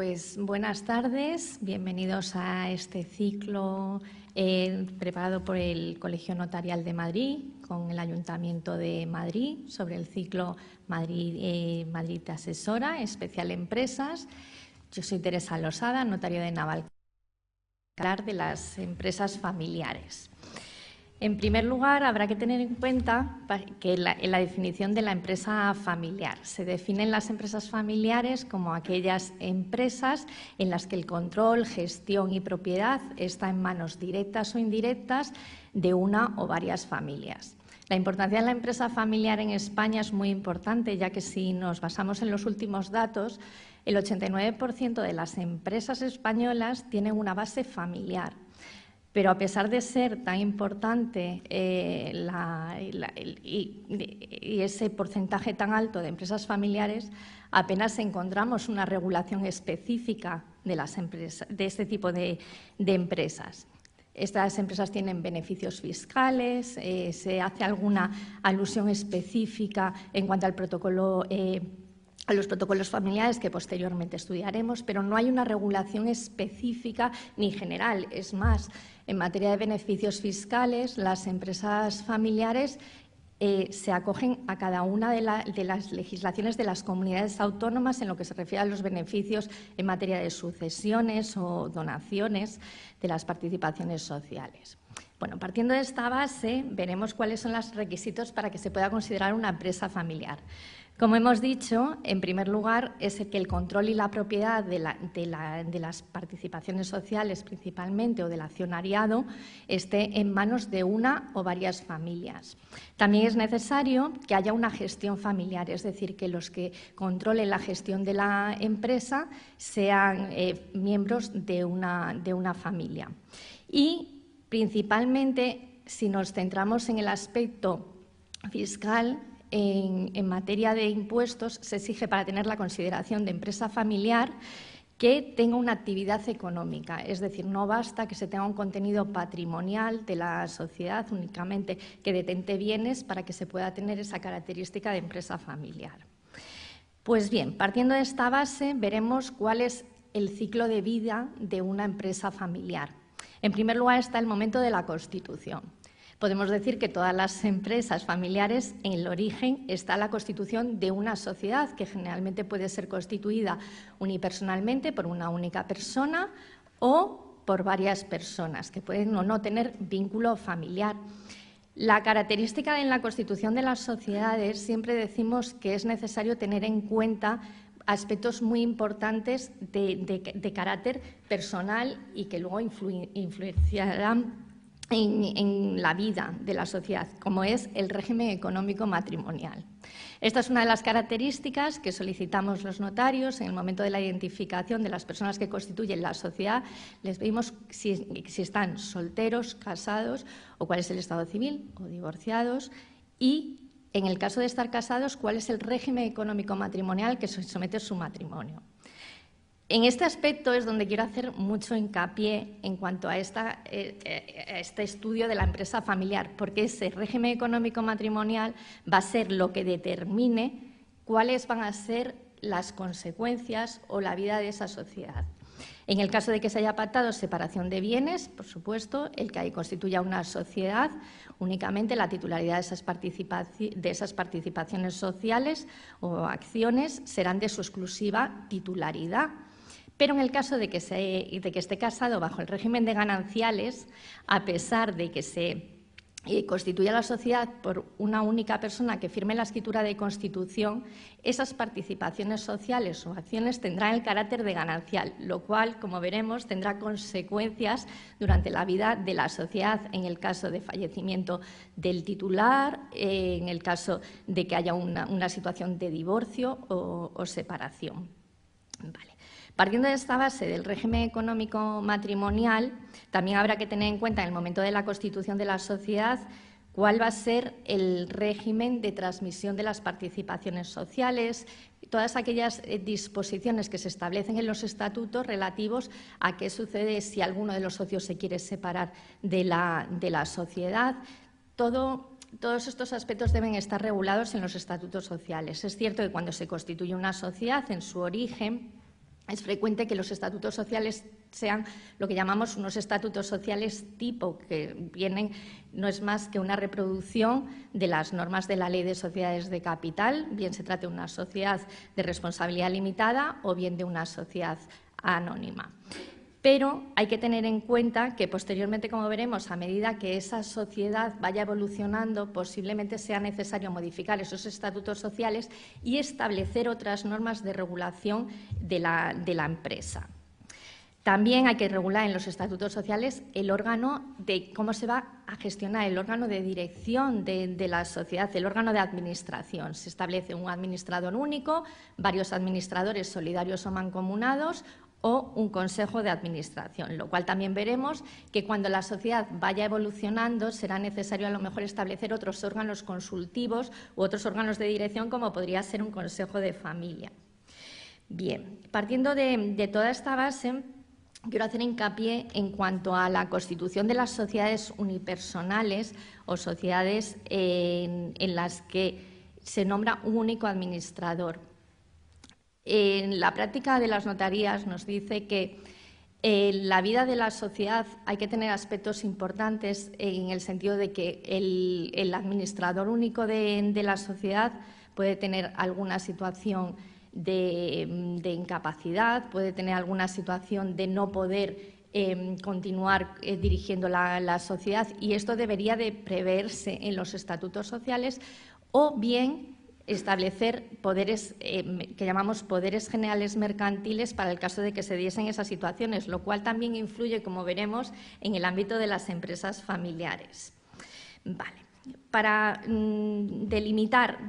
Pues buenas tardes, bienvenidos a este ciclo preparado por el Colegio Notarial de Madrid con el Ayuntamiento de Madrid sobre el ciclo Madrid te asesora, especial empresas. Yo soy Teresa Losada, notario de Navalcarnero, hablar de las empresas familiares. En primer lugar, habrá que tener en cuenta que en la definición de la empresa familiar se definen las empresas familiares como aquellas empresas en las que el control, gestión y propiedad está en manos directas o indirectas de una o varias familias. La importancia de la empresa familiar en España es muy importante, ya que si nos basamos en los últimos datos, el 89% de las empresas españolas tienen una base familiar. Pero a pesar de ser tan importante y ese porcentaje tan alto de empresas familiares, apenas encontramos una regulación específica de este tipo de empresas. Estas empresas tienen beneficios fiscales, se hace alguna alusión específica en cuanto al protocolo a los protocolos familiares que posteriormente estudiaremos, pero no hay una regulación específica ni general. Es más, en materia de beneficios fiscales, las empresas familiares se acogen a cada una de las legislaciones de las comunidades autónomas en lo que se refiere a los beneficios en materia de sucesiones o donaciones de las participaciones sociales. Bueno, partiendo de esta base, veremos cuáles son los requisitos para que se pueda considerar una empresa familiar. Como hemos dicho, en primer lugar, es que el control y la propiedad de las participaciones sociales principalmente o del accionariado esté en manos de una o varias familias. También es necesario que haya una gestión familiar, es decir, que los que controlen la gestión de la empresa sean miembros de una familia. Y principalmente, si nos centramos en el aspecto fiscal, en materia de impuestos se exige para tener la consideración de empresa familiar que tenga una actividad económica, es decir, no basta que se tenga un contenido patrimonial de la sociedad únicamente que detente bienes para que se pueda tener esa característica de empresa familiar. Pues bien, partiendo de esta base, veremos cuál es el ciclo de vida de una empresa familiar. En primer lugar está el momento de la constitución. Podemos decir que todas las empresas familiares, en el origen, está la constitución de una sociedad que generalmente puede ser constituida unipersonalmente por una única persona o por varias personas que pueden o no tener vínculo familiar. La característica en la constitución de las sociedades siempre decimos que es necesario tener en cuenta aspectos muy importantes de carácter personal y que luego influenciarán en la vida de la sociedad, como es el régimen económico matrimonial. Esta es una de las características que solicitamos los notarios en el momento de la identificación de las personas que constituyen la sociedad. Les pedimos si están solteros, casados o cuál es el estado civil o divorciados y, en el caso de estar casados, cuál es el régimen económico matrimonial que se somete su matrimonio. En este aspecto es donde quiero hacer mucho hincapié en cuanto a este estudio de la empresa familiar, porque ese régimen económico matrimonial va a ser lo que determine cuáles van a ser las consecuencias o la vida de esa sociedad. En el caso de que se haya pactado separación de bienes, por supuesto, el que ahí constituya una sociedad, únicamente la titularidad de esas participaciones sociales o acciones serán de su exclusiva titularidad. Pero en el caso de que esté casado bajo el régimen de gananciales, a pesar de que se constituya la sociedad por una única persona que firme la escritura de constitución, esas participaciones sociales o acciones tendrán el carácter de ganancial, lo cual, como veremos, tendrá consecuencias durante la vida de la sociedad en el caso de fallecimiento del titular, en el caso de que haya una situación de divorcio o separación. Vale. Partiendo de esta base del régimen económico matrimonial, también habrá que tener en cuenta en el momento de la constitución de la sociedad cuál va a ser el régimen de transmisión de las participaciones sociales, todas aquellas disposiciones que se establecen en los estatutos relativos a qué sucede si alguno de los socios se quiere separar de la sociedad. Todos estos aspectos deben estar regulados en los estatutos sociales. Es cierto que cuando se constituye una sociedad, en su origen, es frecuente que los estatutos sociales sean lo que llamamos unos estatutos sociales tipo, que no es más que una reproducción de las normas de la Ley de Sociedades de Capital, bien se trate de una sociedad de responsabilidad limitada o bien de una sociedad anónima. Pero hay que tener en cuenta que posteriormente, como veremos, a medida que esa sociedad vaya evolucionando, posiblemente sea necesario modificar esos estatutos sociales y establecer otras normas de regulación de la empresa. También hay que regular en los estatutos sociales el órgano de cómo se va a gestionar, el órgano de dirección de la sociedad, el órgano de administración. Se establece un administrador único, varios administradores solidarios o mancomunados, o un consejo de administración, lo cual también veremos que cuando la sociedad vaya evolucionando será necesario a lo mejor establecer otros órganos consultivos u otros órganos de dirección, como podría ser un consejo de familia. Bien, partiendo de toda esta base, quiero hacer hincapié en cuanto a la constitución de las sociedades unipersonales o sociedades en las que se nombra un único administrador. En la práctica de las notarías nos dice que en la vida de la sociedad hay que tener aspectos importantes en el sentido de que el administrador único de la sociedad puede tener alguna situación de incapacidad, puede tener alguna situación de no poder continuar dirigiendo la sociedad, y esto debería de preverse en los estatutos sociales, o bien establecer poderes que llamamos poderes generales mercantiles para el caso de que se diesen esas situaciones, lo cual también influye, como veremos, en el ámbito de las empresas familiares. Vale. Para delimitar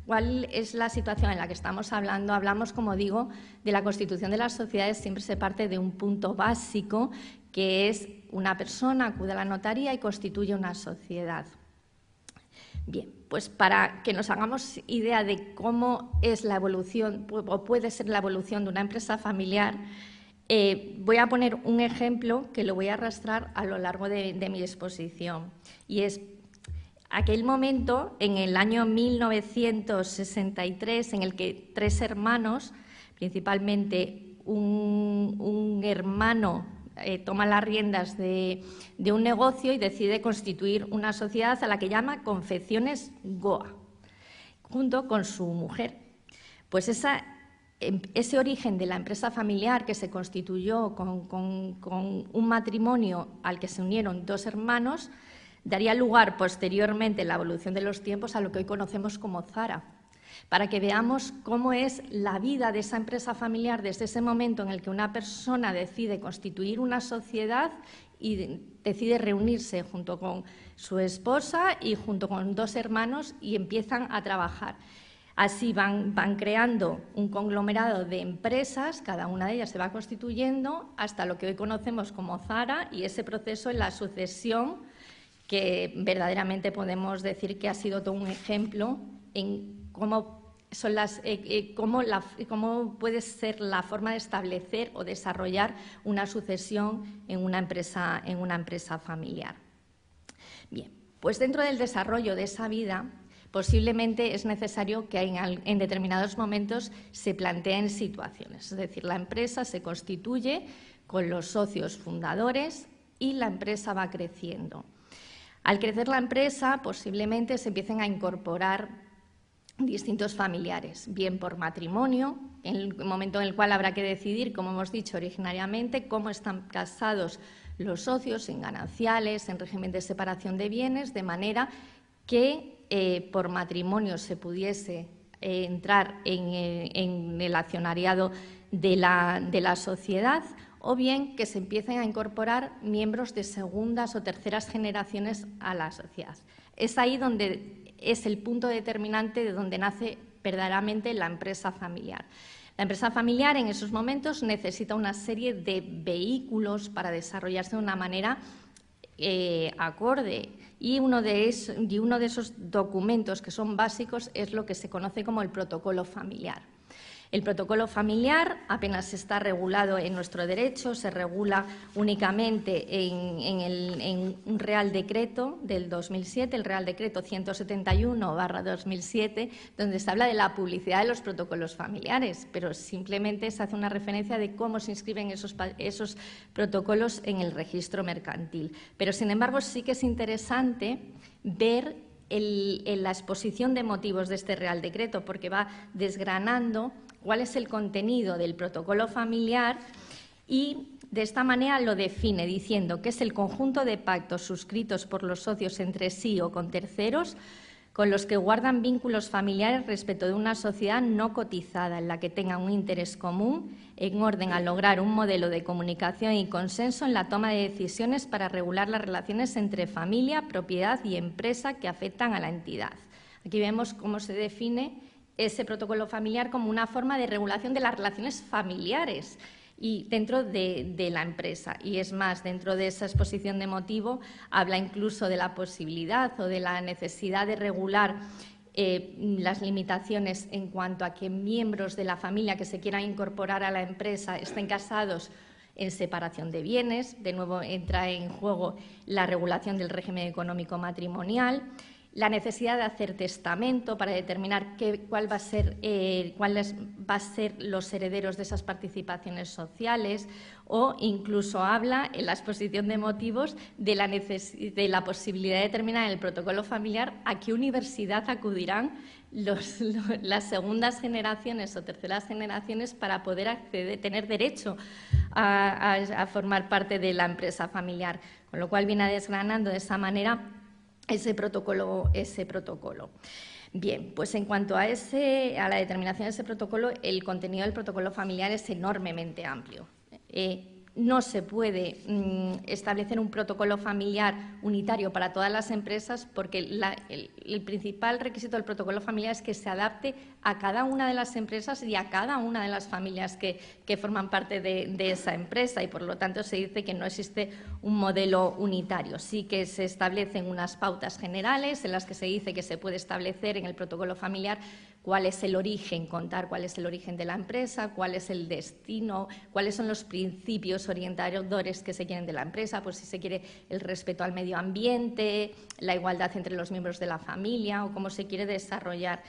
cuál es la situación en la que estamos hablando, hablamos, como digo, de la constitución de las sociedades. Siempre se parte de un punto básico, que es una persona acude a la notaría y constituye una sociedad. Bien, pues para que nos hagamos idea de cómo es la evolución o puede ser la evolución de una empresa familiar, voy a poner un ejemplo que lo voy a arrastrar a lo largo de mi exposición, y es aquel momento en el año 1963 en el que tres hermanos, principalmente un hermano, toma las riendas de un negocio y decide constituir una sociedad a la que llama Confecciones Goa, junto con su mujer. Pues ese origen de la empresa familiar, que se constituyó con un matrimonio al que se unieron dos hermanos, daría lugar posteriormente, en la evolución de los tiempos, a lo que hoy conocemos como Zara, para que veamos cómo es la vida de esa empresa familiar desde ese momento en el que una persona decide constituir una sociedad y decide reunirse junto con su esposa y junto con dos hermanos y empiezan a trabajar. Así van creando un conglomerado de empresas, cada una de ellas se va constituyendo hasta lo que hoy conocemos como Zara, y ese proceso en la sucesión que verdaderamente podemos decir que ha sido todo un ejemplo en cómo puede ser la forma de establecer o desarrollar una sucesión en una empresa familiar. Bien, pues dentro del desarrollo de esa vida, posiblemente es necesario que en determinados momentos se planteen situaciones. Es decir, la empresa se constituye con los socios fundadores y la empresa va creciendo. Al crecer la empresa, posiblemente se empiecen a incorporar distintos familiares, bien por matrimonio, en el momento en el cual habrá que decidir, como hemos dicho originariamente, cómo están casados los socios, en gananciales, en régimen de separación de bienes, de manera que por matrimonio se pudiese entrar en el accionariado de la sociedad, o bien que se empiecen a incorporar miembros de segundas o terceras generaciones a la sociedad. Es ahí donde es el punto determinante de donde nace verdaderamente la empresa familiar. La empresa familiar en esos momentos necesita una serie de vehículos para desarrollarse de una manera acorde, y uno de esos documentos que son básicos es lo que se conoce como el protocolo familiar. El protocolo familiar apenas está regulado en nuestro derecho, se regula únicamente en un Real Decreto del 2007, el Real Decreto 171/2007, donde se habla de la publicidad de los protocolos familiares, pero simplemente se hace una referencia de cómo se inscriben esos protocolos en el registro mercantil. Pero, sin embargo, sí que es interesante ver en la exposición de motivos de este Real Decreto, porque va desgranando cuál es el contenido del protocolo familiar y de esta manera lo define diciendo que es el conjunto de pactos suscritos por los socios entre sí o con terceros con los que guardan vínculos familiares respecto de una sociedad no cotizada en la que tengan un interés común en orden a lograr un modelo de comunicación y consenso en la toma de decisiones para regular las relaciones entre familia, propiedad y empresa que afectan a la entidad. Aquí vemos cómo se define ese protocolo familiar como una forma de regulación de las relaciones familiares y dentro de la empresa. Y es más, dentro de esa exposición de motivo habla incluso de la posibilidad o de la necesidad de regular las limitaciones en cuanto a que miembros de la familia que se quieran incorporar a la empresa estén casados en separación de bienes. De nuevo entra en juego la regulación del régimen económico matrimonial, la necesidad de hacer testamento para determinar cuáles van a ser los herederos de esas participaciones sociales, o incluso habla en la exposición de motivos de la posibilidad de determinar en el protocolo familiar a qué universidad acudirán las segundas generaciones o terceras generaciones para poder tener derecho a formar parte de la empresa familiar, con lo cual viene desgranando de esa manera ese protocolo. Bien, pues en cuanto a la determinación de ese protocolo, el contenido del protocolo familiar es enormemente amplio. No se puede establecer un protocolo familiar unitario para todas las empresas porque el principal requisito del protocolo familiar es que se adapte a cada una de las empresas y a cada una de las familias que forman parte de esa empresa, y por lo tanto se dice que no existe un modelo unitario. Sí que se establecen unas pautas generales en las que se dice que se puede establecer en el protocolo familiar cuál es el origen, contar cuál es el origen de la empresa, cuál es el destino, cuáles son los principios orientadores que se quieren de la empresa, pues si se quiere el respeto al medio ambiente, la igualdad entre los miembros de la familia o cómo se quiere desarrollar.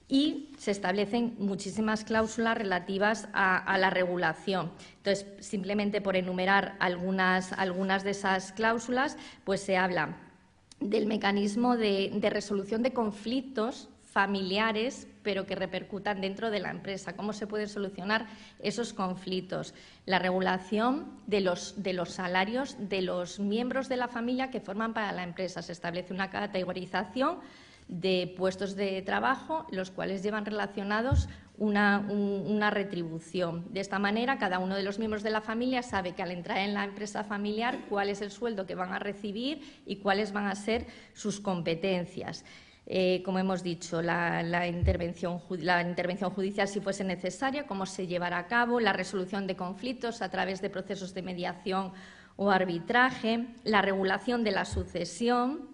Y se establecen muchísimas cláusulas relativas a la regulación. Entonces, simplemente por enumerar algunas de esas cláusulas, pues se habla del mecanismo de resolución de conflictos familiares, pero que repercutan dentro de la empresa. ¿Cómo se pueden solucionar esos conflictos? La regulación de los salarios de los miembros de la familia que forman para la empresa. Se establece una categorización de puestos de trabajo, los cuales llevan relacionados una retribución. De esta manera, cada uno de los miembros de la familia sabe que al entrar en la empresa familiar cuál es el sueldo que van a recibir y cuáles van a ser sus competencias. Como hemos dicho, la intervención judicial, si fuese necesaria, cómo se llevará a cabo, la resolución de conflictos a través de procesos de mediación o arbitraje, la regulación de la sucesión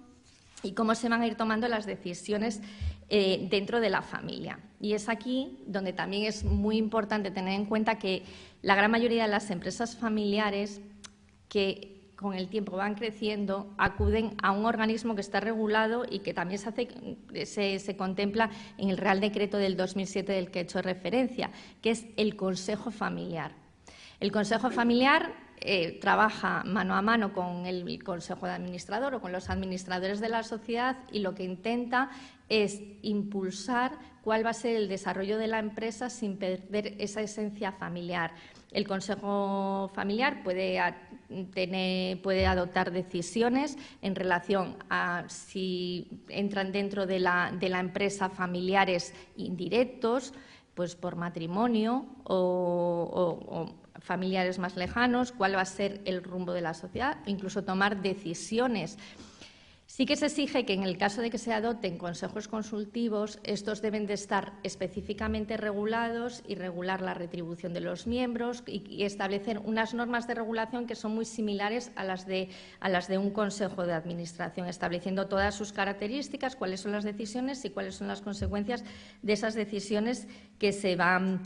y cómo se van a ir tomando las decisiones dentro de la familia. Y es aquí donde también es muy importante tener en cuenta que la gran mayoría de las empresas familiares que con el tiempo van creciendo, acuden a un organismo que está regulado y que también se contempla en el Real Decreto del 2007 del que he hecho referencia, que es el Consejo Familiar. El Consejo Familiar trabaja mano a mano con el Consejo de Administrador o con los administradores de la sociedad y lo que intenta es impulsar cuál va a ser el desarrollo de la empresa sin perder esa esencia familiar. El Consejo Familiar puede adoptar decisiones en relación a si entran dentro de la empresa familiares indirectos, pues por matrimonio o familiares más lejanos, cuál va a ser el rumbo de la sociedad, incluso tomar decisiones. Sí que se exige que en el caso de que se adopten consejos consultivos, estos deben de estar específicamente regulados y regular la retribución de los miembros y establecer unas normas de regulación que son muy similares a las de un consejo de administración, estableciendo todas sus características, cuáles son las decisiones y cuáles son las consecuencias de esas decisiones que se van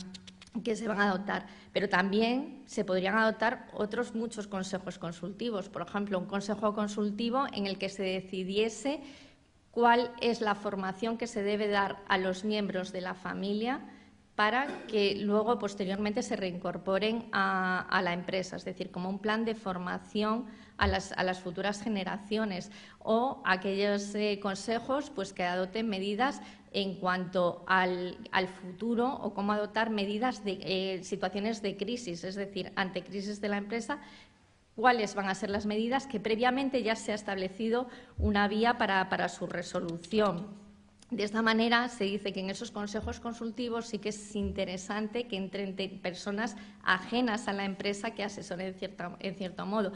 que se van a adoptar, pero también se podrían adoptar otros muchos consejos consultivos. Por ejemplo, un consejo consultivo en el que se decidiese cuál es la formación que se debe dar a los miembros de la familia para que luego, posteriormente, se reincorporen a la empresa, es decir, como un plan de formación a las futuras generaciones, o aquellos consejos pues, que adopten medidas en cuanto al futuro, o cómo adoptar medidas de situaciones de crisis, es decir, ante crisis de la empresa, cuáles van a ser las medidas que previamente ya se ha establecido una vía para su resolución. De esta manera, se dice que en esos consejos consultivos sí que es interesante que entren personas ajenas a la empresa que asesoren en cierto modo.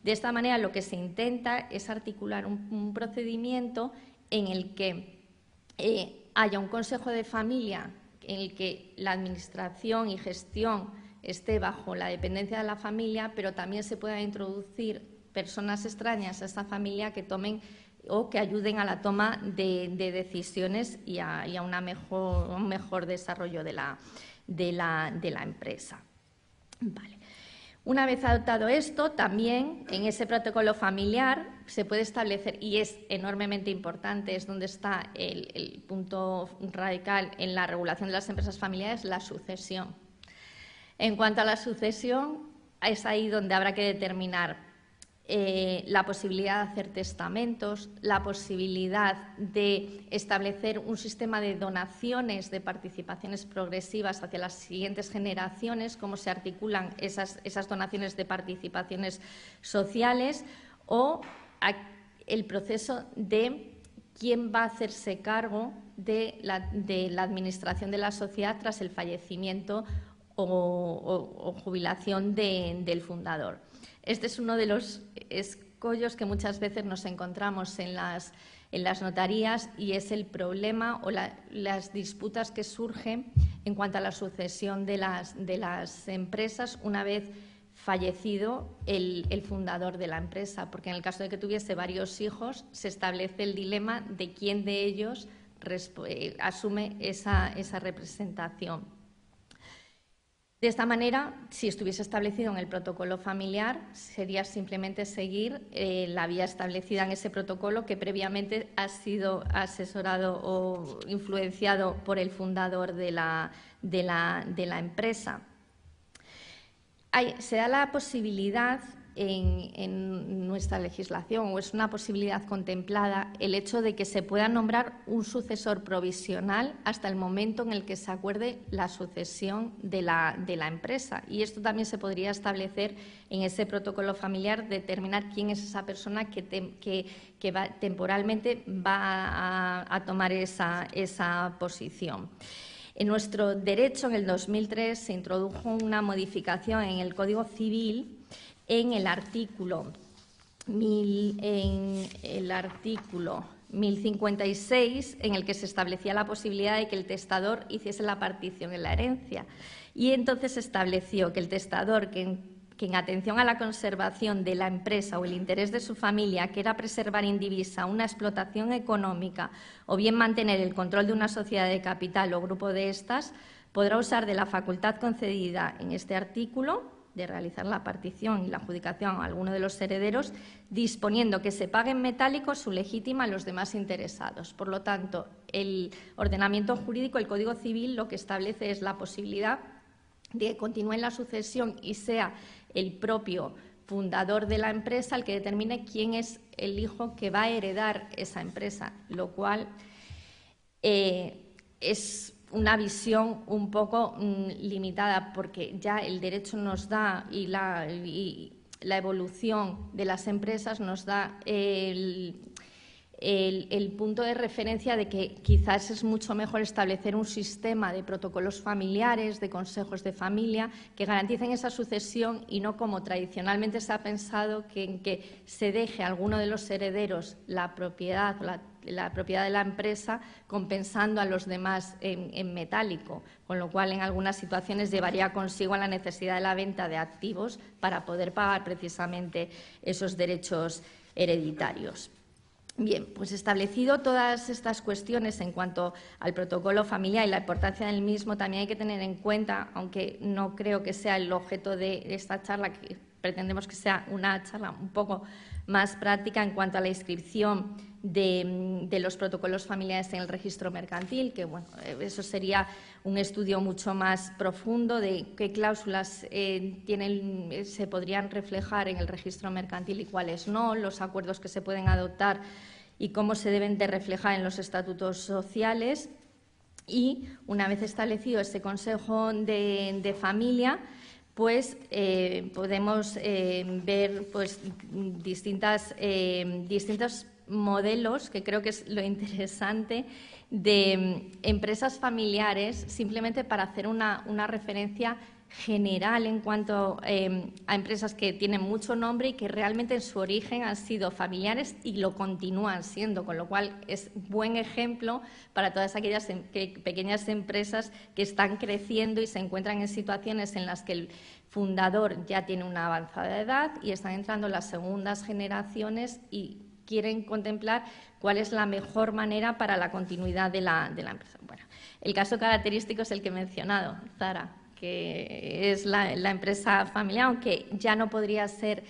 De esta manera, lo que se intenta es articular un procedimiento en el que haya un consejo de familia en el que la administración y gestión esté bajo la dependencia de la familia, pero también se puedan introducir personas extrañas a esa familia que tomen o que ayuden a la toma de decisiones y a un mejor desarrollo de la empresa. Vale. Una vez adoptado esto, también en ese protocolo familiar se puede establecer, y es enormemente importante, es donde está el punto radical en la regulación de las empresas familiares, la sucesión. En cuanto a la sucesión, es ahí donde habrá que determinar la posibilidad de hacer testamentos, la posibilidad de establecer un sistema de donaciones, de participaciones progresivas hacia las siguientes generaciones, cómo se articulan esas donaciones de participaciones sociales, o el proceso de quién va a hacerse cargo de la administración de la sociedad tras el fallecimiento o jubilación del fundador. Este es uno de los escollos que muchas veces nos encontramos en las notarías, y es el problema o las disputas que surgen en cuanto a la sucesión de las empresas una vez fallecido el fundador de la empresa, porque en el caso de que tuviese varios hijos se establece el dilema de quién de ellos asume esa representación. De esta manera, si estuviese establecido en el protocolo familiar, sería simplemente seguir la vía establecida en ese protocolo, que previamente ha sido asesorado o influenciado por el fundador de la empresa. Se da la posibilidad en nuestra legislación, o es una posibilidad contemplada, el hecho de que se pueda nombrar un sucesor provisional hasta el momento en el que se acuerde la sucesión de la empresa. Y esto también se podría establecer en ese protocolo familiar, determinar quién es esa persona que temporalmente va a tomar esa posición. En nuestro derecho, en el 2003, se introdujo una modificación en el Código Civil en el artículo 1056, en el que se establecía la posibilidad de que el testador hiciese la partición en la herencia. Y entonces se estableció que el testador, que en atención a la conservación de la empresa o el interés de su familia, que era preservar indivisa una explotación económica o bien mantener el control de una sociedad de capital o grupo de estas, podrá usar de la facultad concedida en este artículo de realizar la partición y la adjudicación a alguno de los herederos, disponiendo que se pague en metálico su legítima a los demás interesados. Por lo tanto, el ordenamiento jurídico, el Código Civil, lo que establece es la posibilidad de que continúe la sucesión y sea el propio fundador de la empresa el que determine quién es el hijo que va a heredar esa empresa, lo cual es una visión un poco limitada, porque ya el derecho nos da y la evolución de las empresas nos da el punto de referencia de que quizás es mucho mejor establecer un sistema de protocolos familiares, de consejos de familia, que garanticen esa sucesión, y no como tradicionalmente se ha pensado, en que se deje a alguno de los herederos la propiedad de la empresa, compensando a los demás en metálico, con lo cual en algunas situaciones llevaría consigo a la necesidad de la venta de activos para poder pagar precisamente esos derechos hereditarios. Bien, pues establecido todas estas cuestiones en cuanto al protocolo familiar y la importancia del mismo, también hay que tener en cuenta, aunque no creo que sea el objeto de esta charla, que pretendemos que sea una charla un poco más práctica en cuanto a la inscripción de los protocolos familiares en el registro mercantil, que bueno, eso sería un estudio mucho más profundo de qué cláusulas se podrían reflejar en el registro mercantil y cuáles no, los acuerdos que se pueden adoptar y cómo se deben de reflejar en los estatutos sociales. Y una vez establecido este Consejo de Familia, pues podemos ver pues, distintos modelos, que creo que es lo interesante, de empresas familiares, simplemente para hacer una referencia general en cuanto a empresas que tienen mucho nombre y que realmente en su origen han sido familiares y lo continúan siendo, con lo cual es buen ejemplo para todas aquellas pequeñas empresas que están creciendo y se encuentran en situaciones en las que el fundador ya tiene una avanzada edad y están entrando las segundas generaciones y quieren contemplar cuál es la mejor manera para la continuidad de la empresa. Bueno, el caso característico es el que he mencionado, Zara, que es la empresa familiar, aunque ya no podría ser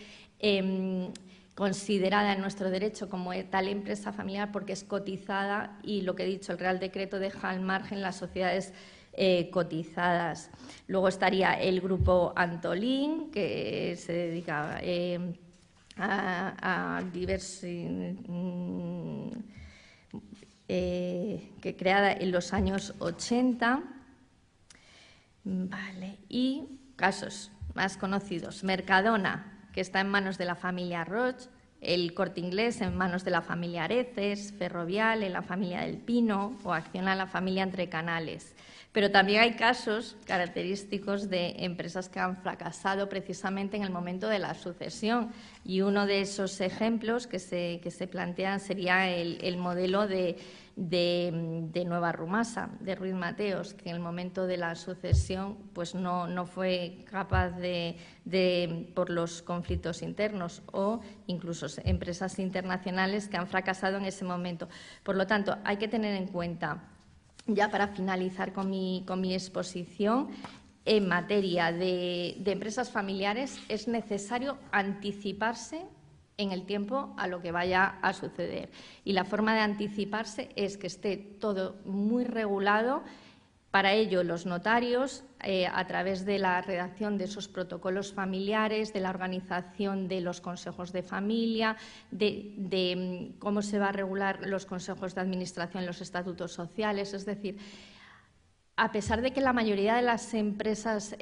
considerada en nuestro derecho como tal empresa familiar porque es cotizada y lo que he dicho, el Real Decreto deja al margen las sociedades cotizadas. Luego estaría el grupo Antolín, que se dedica a diversos que creada en los años 80. Vale. Y casos más conocidos: Mercadona, que está en manos de la familia Roche; el Corte Inglés en manos de la familia Areces; Ferrovial en la familia del Pino; o Acciona en la familia Entre Canales. Pero también hay casos característicos de empresas que han fracasado precisamente en el momento de la sucesión, y uno de esos ejemplos que se plantean sería el modelo de Nueva Rumasa, de Ruiz Mateos, que en el momento de la sucesión pues no fue capaz por los conflictos internos, o incluso empresas internacionales que han fracasado en ese momento. Por lo tanto, hay que tener en cuenta, ya para finalizar con mi exposición, en materia de empresas familiares es necesario anticiparse en el tiempo a lo que vaya a suceder. Y la forma de anticiparse es que esté todo muy regulado. Para ello, los notarios, a través de la redacción de esos protocolos familiares, de la organización de los consejos de familia, de cómo se va a regular los consejos de administración, los estatutos sociales. Es decir, a pesar de que la mayoría de las empresas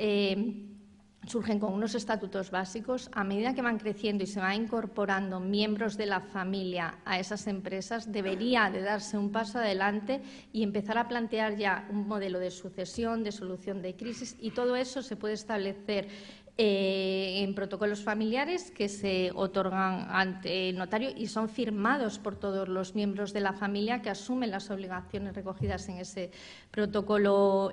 surgen con unos estatutos básicos, a medida que van creciendo y se van incorporando miembros de la familia a esas empresas, debería de darse un paso adelante y empezar a plantear ya un modelo de sucesión, de solución de crisis, y todo eso se puede establecer en protocolos familiares que se otorgan ante el notario y son firmados por todos los miembros de la familia que asumen las obligaciones recogidas en ese protocolo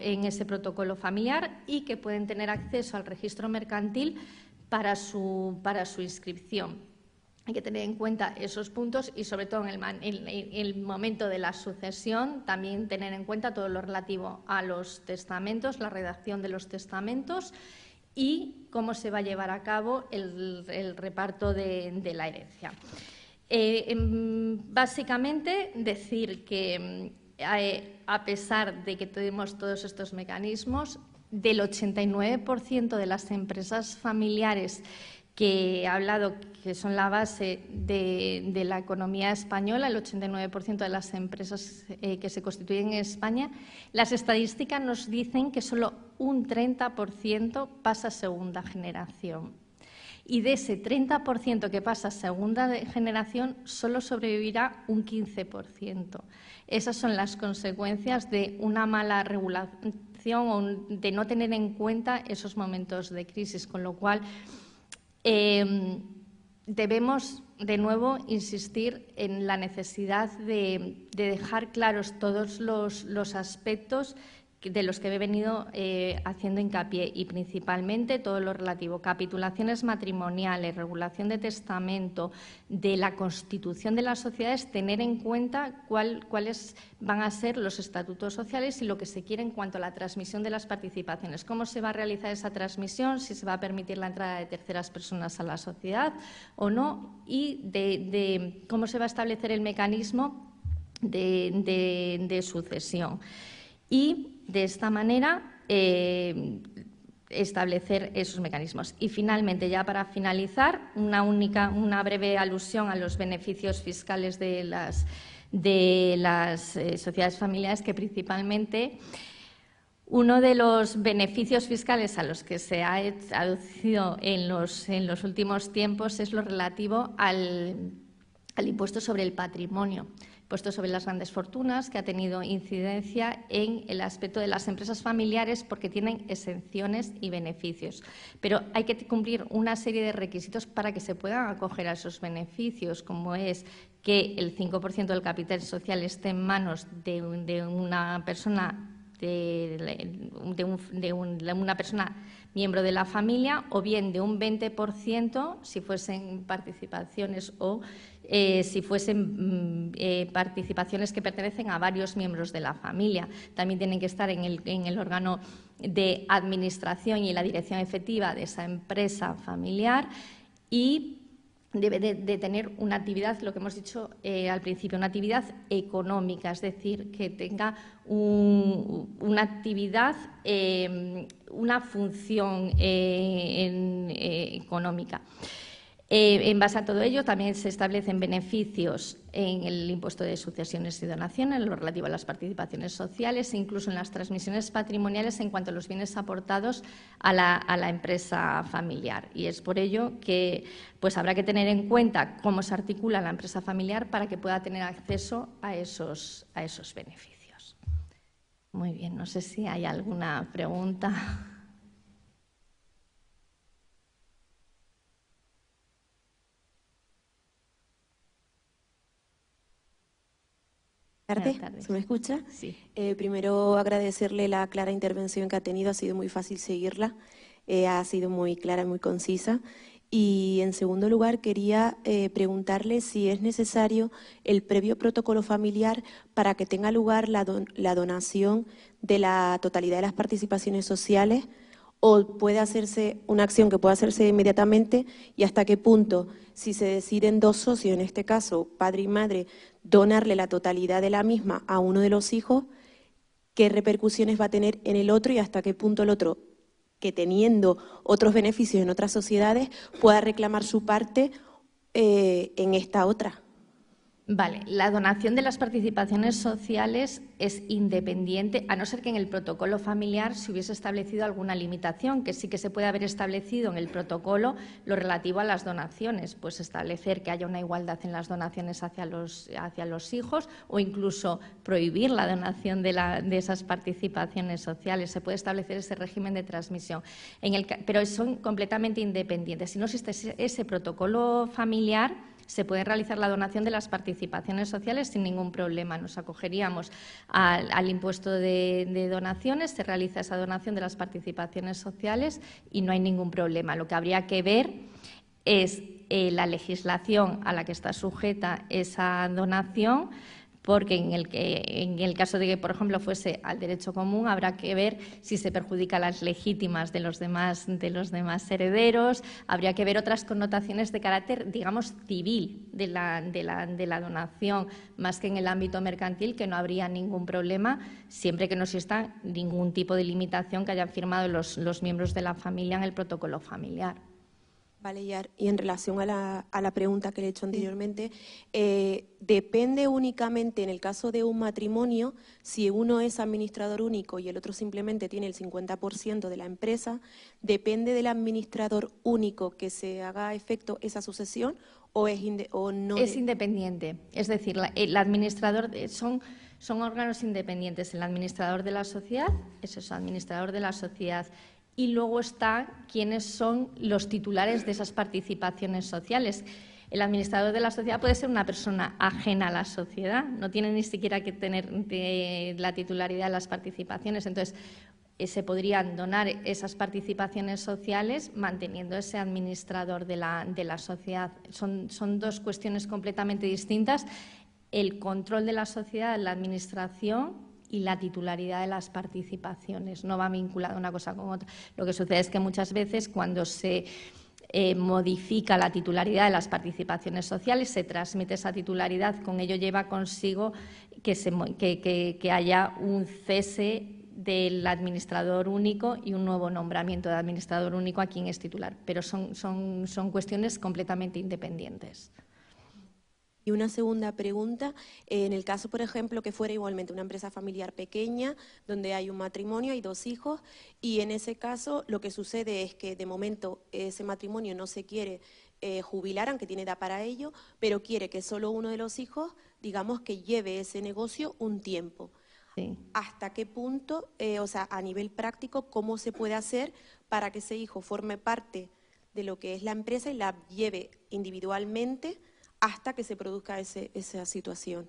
familiar y que pueden tener acceso al registro mercantil para su inscripción. Hay que tener en cuenta esos puntos y, sobre todo, en el momento de la sucesión, también tener en cuenta todo lo relativo a los testamentos, la redacción de los testamentos y cómo se va a llevar a cabo el reparto de la herencia. Básicamente, decir que a pesar de que tenemos todos estos mecanismos, del 89% de las empresas familiares que he hablado, que son la base de la economía española, el 89% de las empresas que se constituyen en España, las estadísticas nos dicen que solo un 30% pasa a segunda generación. Y de ese 30% que pasa a segunda generación, solo sobrevivirá un 15%. Esas son las consecuencias de una mala regulación o de no tener en cuenta esos momentos de crisis, con lo cual debemos, de nuevo, insistir en la necesidad de dejar claros todos los aspectos de los que he venido haciendo hincapié, y principalmente todo lo relativo a capitulaciones matrimoniales, regulación de testamento, de la constitución de las sociedades, tener en cuenta cuáles van a ser los estatutos sociales y lo que se quiere en cuanto a la transmisión de las participaciones, cómo se va a realizar esa transmisión, si se va a permitir la entrada de terceras personas a la sociedad o no, y de cómo se va a establecer el mecanismo de sucesión. Y de esta manera establecer esos mecanismos. Y finalmente, ya para finalizar, una breve alusión a los beneficios fiscales de las sociedades familiares, que principalmente uno de los beneficios fiscales a los que se ha aducido en los últimos tiempos es lo relativo al impuesto sobre el patrimonio, impuesto sobre las grandes fortunas, que ha tenido incidencia en el aspecto de las empresas familiares porque tienen exenciones y beneficios. Pero hay que cumplir una serie de requisitos para que se puedan acoger a esos beneficios, como es que el 5% del capital social esté en manos de una persona una persona miembro de la familia, o bien de un 20% si fuesen participaciones o si fuesen participaciones que pertenecen a varios miembros de la familia. También tienen que estar en el órgano de administración y en la dirección efectiva de esa empresa familiar, y debe de tener una actividad, lo que hemos dicho al principio, una actividad económica, es decir, que tenga una actividad, una función económica. En base a todo ello, también se establecen beneficios en el impuesto de sucesiones y donaciones, en lo relativo a las participaciones sociales e incluso en las transmisiones patrimoniales en cuanto a los bienes aportados a la empresa familiar. Y es por ello que pues, habrá que tener en cuenta cómo se articula la empresa familiar para que pueda tener acceso a esos beneficios. Muy bien, no sé si hay alguna pregunta. Buenas tardes. ¿Se me escucha? Sí. Primero agradecerle la clara intervención que ha tenido, ha sido muy fácil seguirla, ha sido muy clara y muy concisa. Y en segundo lugar quería preguntarle si es necesario el previo protocolo familiar para que tenga lugar la donación de la totalidad de las participaciones sociales, o puede hacerse una acción que pueda hacerse inmediatamente, y hasta qué punto, si se deciden dos socios, en este caso padre y madre, donarle la totalidad de la misma a uno de los hijos, qué repercusiones va a tener en el otro y hasta qué punto el otro, que teniendo otros beneficios en otras sociedades, pueda reclamar su parte en esta otra. Vale, la donación de las participaciones sociales es independiente, a no ser que en el protocolo familiar se hubiese establecido alguna limitación, que sí que se puede haber establecido en el protocolo lo relativo a las donaciones, pues establecer que haya una igualdad en las donaciones hacia los hijos, o incluso prohibir la donación de esas participaciones sociales. Se puede establecer ese régimen de transmisión, pero son completamente independientes. Si no existe ese protocolo familiar, se puede realizar la donación de las participaciones sociales sin ningún problema. Nos acogeríamos al impuesto de donaciones, se realiza esa donación de las participaciones sociales y no hay ningún problema. Lo que habría que ver es la legislación a la que está sujeta esa donación, porque en el caso de que, por ejemplo, fuese al derecho común, habrá que ver si se perjudica a las legítimas de los demás herederos, habría que ver otras connotaciones de carácter, digamos, civil de la donación, más que en el ámbito mercantil, que no habría ningún problema, siempre que no exista ningún tipo de limitación que hayan firmado los miembros de la familia en el protocolo familiar. Vale, y en relación a la pregunta que le he hecho anteriormente, ¿depende únicamente en el caso de un matrimonio, si uno es administrador único y el otro simplemente tiene el 50% de la empresa, depende del administrador único que se haga efecto esa sucesión o no? Es independiente, es decir, el administrador son órganos independientes. El administrador de la sociedad es el administrador de la sociedad. Y luego está quiénes son los titulares de esas participaciones sociales. El administrador de la sociedad puede ser una persona ajena a la sociedad, no tiene ni siquiera que tener la titularidad de las participaciones. Entonces, se podrían donar esas participaciones sociales manteniendo ese administrador de la sociedad. Son dos cuestiones completamente distintas: el control de la sociedad, la administración y la titularidad de las participaciones. No va vinculada una cosa con otra. Lo que sucede es que muchas veces cuando se modifica la titularidad de las participaciones sociales, se transmite esa titularidad, con ello lleva consigo que haya un cese del administrador único y un nuevo nombramiento de administrador único a quien es titular, pero son cuestiones completamente independientes. Y una segunda pregunta, en el caso, por ejemplo, que fuera igualmente una empresa familiar pequeña, donde hay un matrimonio y 2 hijos, y en ese caso lo que sucede es que de momento ese matrimonio no se quiere jubilar, aunque tiene edad para ello, pero quiere que solo uno de los hijos, digamos, que lleve ese negocio un tiempo. Sí. ¿Hasta qué punto, o sea, a nivel práctico, cómo se puede hacer para que ese hijo forme parte de lo que es la empresa y la lleve individualmente hasta que se produzca esa situación?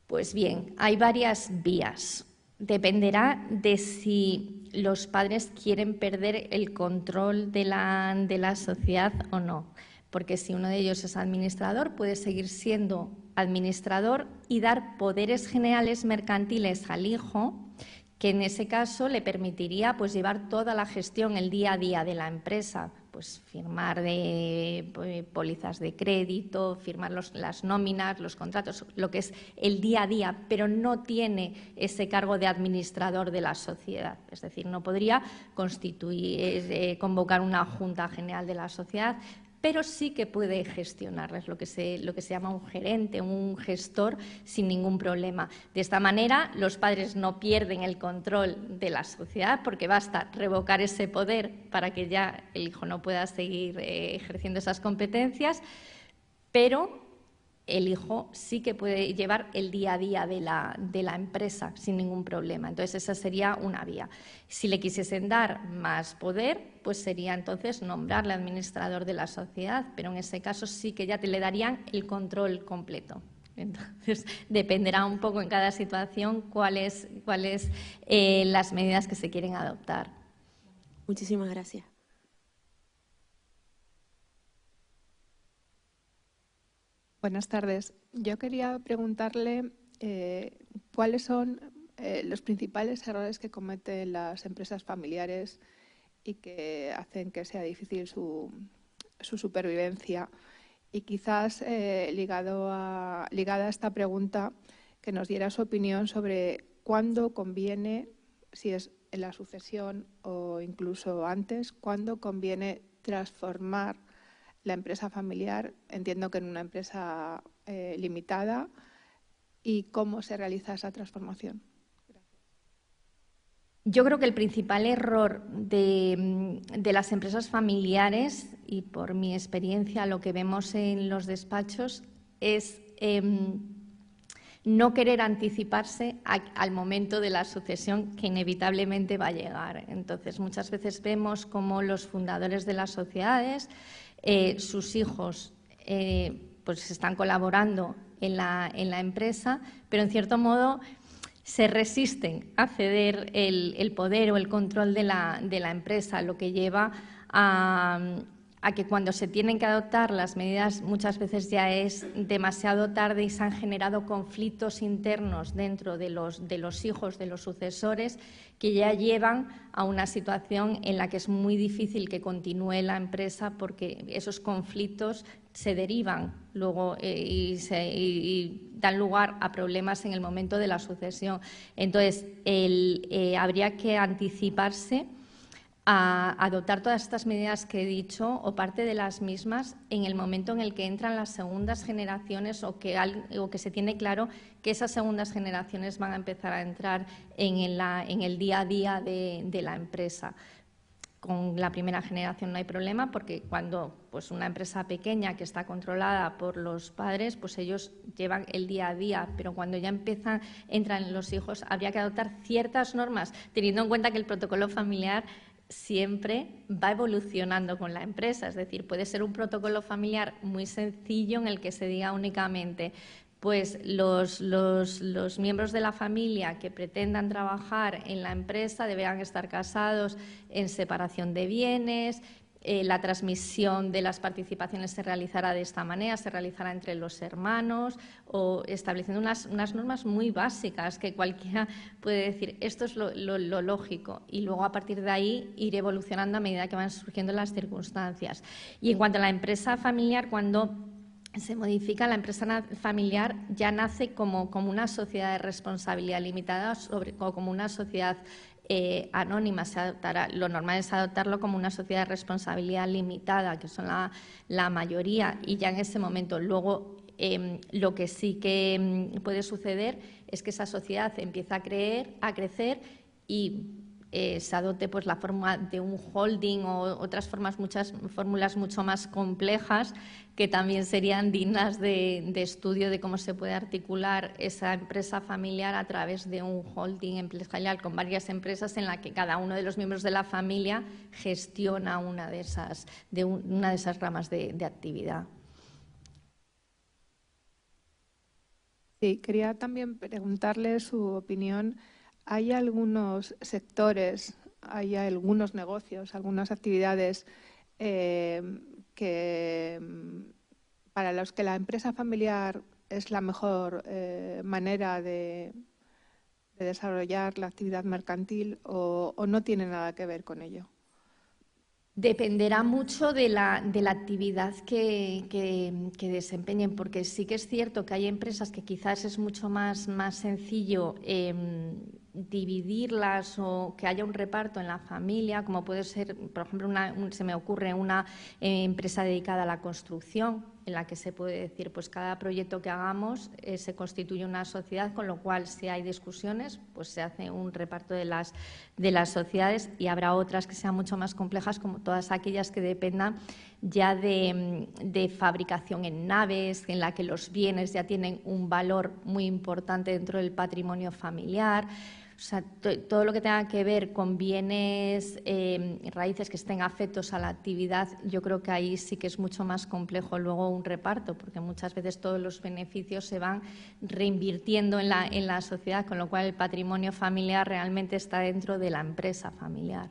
Pues bien, hay varias vías. Dependerá de si los padres quieren perder el control de la sociedad o no. Porque si uno de ellos es administrador, puede seguir siendo administrador y dar poderes generales mercantiles al hijo, que en ese caso le permitiría pues llevar toda la gestión, el día a día de la empresa, pues firmar pólizas de crédito, firmar las nóminas, los contratos, lo que es el día a día, pero no tiene ese cargo de administrador de la sociedad. Es decir, no podría convocar una junta general de la sociedad, pero sí que puede gestionar, es lo que se llama un gerente, un gestor, sin ningún problema. De esta manera, los padres no pierden el control de la sociedad, porque basta revocar ese poder para que ya el hijo no pueda seguir ejerciendo esas competencias, pero el hijo sí que puede llevar el día a día de la empresa sin ningún problema. Entonces, esa sería una vía. Si le quisiesen dar más poder, pues sería entonces nombrarle administrador de la sociedad, pero en ese caso sí que ya le darían el control completo. Entonces, dependerá un poco en cada situación cuáles las medidas que se quieren adoptar. Muchísimas gracias. Buenas tardes. Yo quería preguntarle cuáles son los principales errores que cometen las empresas familiares y que hacen que sea difícil su supervivencia. Y quizás ligada a esta pregunta, que nos diera su opinión sobre cuándo conviene, si es en la sucesión o incluso antes, cuándo conviene transformar la empresa familiar, entiendo que en una empresa limitada, y cómo se realiza esa transformación. Gracias. Yo creo que el principal error de las empresas familiares, y por mi experiencia lo que vemos en los despachos, es no querer anticiparse al momento de la sucesión que inevitablemente va a llegar. Entonces, muchas veces vemos cómo los fundadores de las sociedades, sus hijos pues están colaborando en la empresa, pero en cierto modo se resisten a ceder el poder o el control de la empresa, lo que lleva a que cuando se tienen que adoptar las medidas muchas veces ya es demasiado tarde y se han generado conflictos internos dentro de los hijos, de los sucesores, que ya llevan a una situación en la que es muy difícil que continúe la empresa, porque esos conflictos se derivan luego y dan lugar a problemas en el momento de la sucesión. Entonces, habría que anticiparse a adoptar todas estas medidas que he dicho o parte de las mismas en el momento en el que entran las segundas generaciones o que se tiene claro que esas segundas generaciones van a empezar a entrar en el día a día de la empresa. Con la primera generación no hay problema, porque cuando pues una empresa pequeña que está controlada por los padres, pues ellos llevan el día a día, pero cuando ya entran los hijos, habría que adoptar ciertas normas, teniendo en cuenta que el protocolo familiar siempre va evolucionando con la empresa. Es decir, puede ser un protocolo familiar muy sencillo en el que se diga únicamente pues los miembros de la familia que pretendan trabajar en la empresa deberán estar casados en separación de bienes. La transmisión de las participaciones se realizará de esta manera, se realizará entre los hermanos, o estableciendo unas normas muy básicas que cualquiera puede decir, esto es lo lógico, y luego a partir de ahí ir evolucionando a medida que van surgiendo las circunstancias. Y en cuanto a la empresa familiar, cuando se modifica, la empresa familiar ya nace como una sociedad de responsabilidad limitada o como una sociedad anónima. Se adoptará, lo normal es adoptarlo como una sociedad de responsabilidad limitada, que son la mayoría, y ya en ese momento luego lo que sí que puede suceder es que esa sociedad empieza a crecer y se adopte pues la forma de un holding o otras muchas fórmulas mucho más complejas que también serían dignas de estudio de cómo se puede articular esa empresa familiar a través de un holding empresarial con varias empresas en la que cada uno de los miembros de la familia gestiona una de esas ramas de actividad. Sí, quería también preguntarle su opinión. ¿Hay algunos sectores, hay algunos negocios, algunas actividades para los que la empresa familiar es la mejor manera de desarrollar la actividad mercantil o no tiene nada que ver con ello? Dependerá mucho de la actividad que desempeñen, porque sí que es cierto que hay empresas que quizás es mucho más sencillo dividirlas o que haya un reparto en la familia, como puede ser, por ejemplo, se me ocurre una empresa dedicada a la construcción, en la que se puede decir, pues cada proyecto que hagamos se constituye una sociedad, con lo cual si hay discusiones, pues se hace un reparto de las sociedades, y habrá otras que sean mucho más complejas, como todas aquellas que dependan ya de fabricación en naves, en la que los bienes ya tienen un valor muy importante dentro del patrimonio familiar. O sea, todo lo que tenga que ver con bienes raíces que estén afectos a la actividad, yo creo que ahí sí que es mucho más complejo luego un reparto, porque muchas veces todos los beneficios se van reinvirtiendo en la sociedad, con lo cual el patrimonio familiar realmente está dentro de la empresa familiar.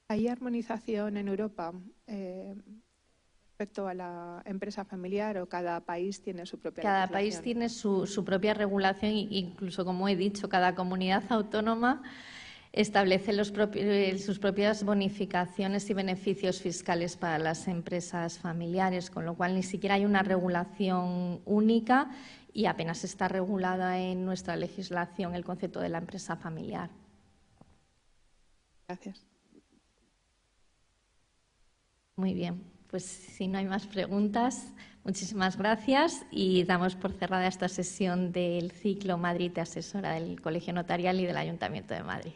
¿Hay armonización en Europa respecto a la empresa familiar o cada país tiene su propia legislación? Cada país tiene su propia regulación e incluso, como he dicho, cada comunidad autónoma establece sus propias bonificaciones y beneficios fiscales para las empresas familiares, con lo cual ni siquiera hay una regulación única y apenas está regulada en nuestra legislación el concepto de la empresa familiar. Gracias. Muy bien. Pues si no hay más preguntas, muchísimas gracias y damos por cerrada esta sesión del ciclo Madrid te asesora del Colegio Notarial y del Ayuntamiento de Madrid.